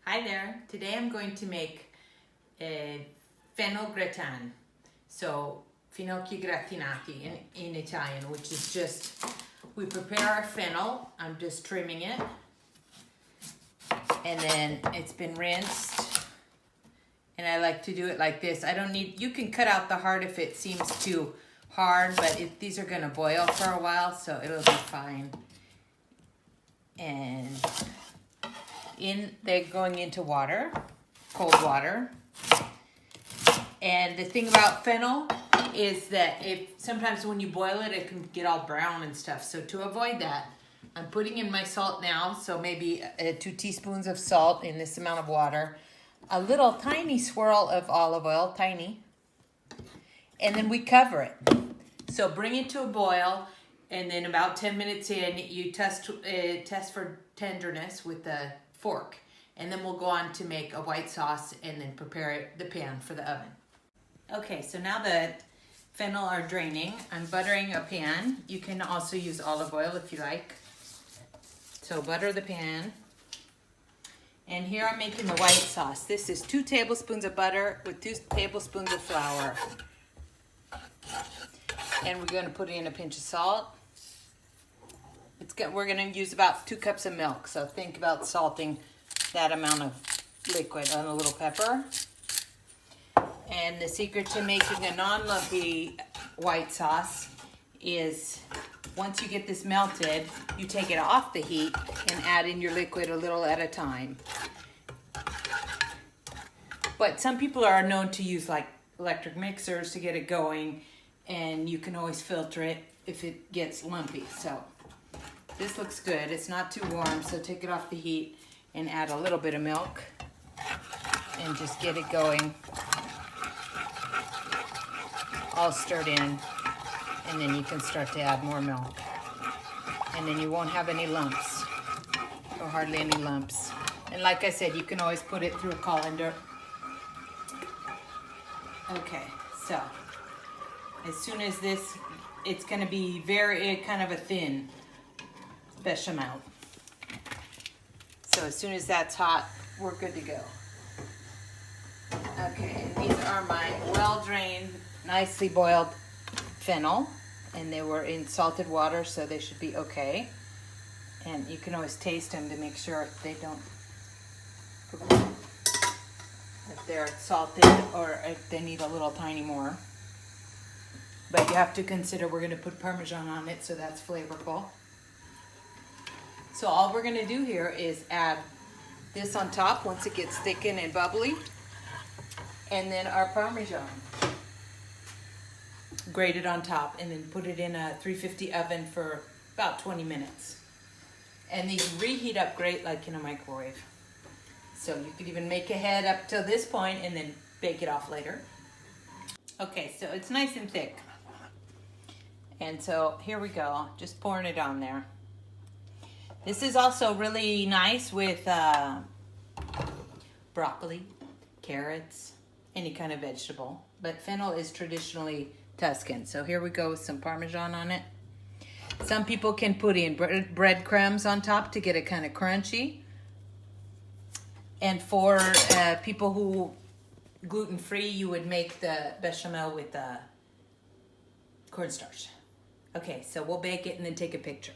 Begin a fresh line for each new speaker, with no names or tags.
Hi there. Today I'm going to make a fennel gratin. So finocchi gratinati in Italian, which is just, we prepare our fennel. I'm just trimming it. And then it's been rinsed. And I like to do it like this. I don't need, you can cut out the heart if it seems too hard, but these are gonna boil for a while, so it'll be fine. And they're going into water, cold water. And the thing about fennel is that sometimes when you boil it, it can get all brown and stuff. So to avoid that, I'm putting in my salt now. So maybe 2 teaspoons of salt in this amount of water, a little tiny swirl of olive oil, tiny, and then we cover it. So bring it to a boil, and then about 10 minutes in, you test for tenderness with the fork, and then we'll go on to make a white sauce and then prepare the pan for the oven. Okay, so now that fennel are draining, I'm buttering a pan. You can also use olive oil if you like. So butter the pan. And here I'm making the white sauce. This is 2 tablespoons of butter with 2 tablespoons of flour. And we're going to put in a pinch of salt. We're going to use about 2 cups of milk, so think about salting that amount of liquid on a little pepper. And the secret to making a non-lumpy white sauce is once you get this melted, you take it off the heat and add in your liquid a little at a time. But some people are known to use like electric mixers to get it going, and you can always filter it if it gets lumpy. So this looks good. It's not too warm, so take it off the heat and add a little bit of milk and just get it going, all stirred in, and then you can start to add more milk. And then you won't have any lumps, or hardly any lumps. And like I said, you can always put it through a colander. Okay, so as soon as this, it's gonna be very kind of a thin bechamel. So as soon as that's hot, we're good to go. Okay, and these are my well-drained, nicely boiled fennel, and they were in salted water, so they should be okay. And you can always taste them to make sure they don't, if they're salted or if they need a little tiny more. But you have to consider we're gonna put Parmesan on it, so that's flavorful. So all we're gonna do here is add this on top once it gets thickened and bubbly, and then our Parmesan grated on top, and then put it in a 350 oven for about 20 minutes. And these reheat up great like in a microwave. So you could even make ahead up till this point and then bake it off later. Okay, so it's nice and thick. And so here we go, just pouring it on there. This is also really nice with broccoli, carrots, any kind of vegetable. But fennel is traditionally Tuscan. So here we go with some Parmesan on it. Some people can put in breadcrumbs on top to get it kind of crunchy. And for people who gluten-free, you would make the bechamel with cornstarch. Okay, so we'll bake it and then take a picture.